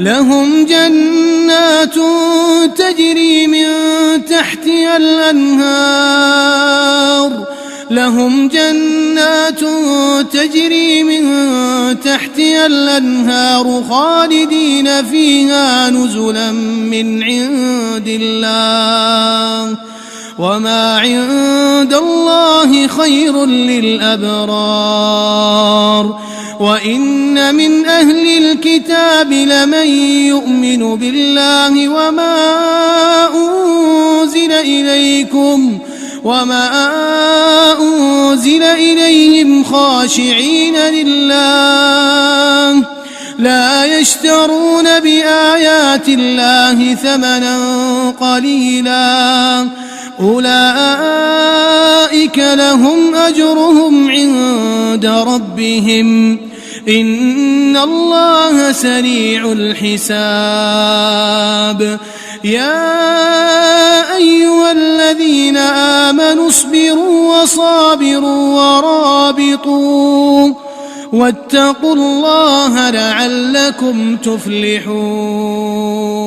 لهم جنات تجري من تحتها الأنهار خالدين فيها نزلا من عند الله وما عند الله خير للأبرار وإن من أهل الكتاب لمن يؤمن بالله وما أنزل إليهم خاشعين لله لا يشترون بآيات الله ثمنا قليلا أولئك لهم أجرهم عند ربهم إن الله سريع الحساب يا أيها الذين آمنوا اصبروا وصابروا ورابطوا واتقوا الله لعلكم تفلحون.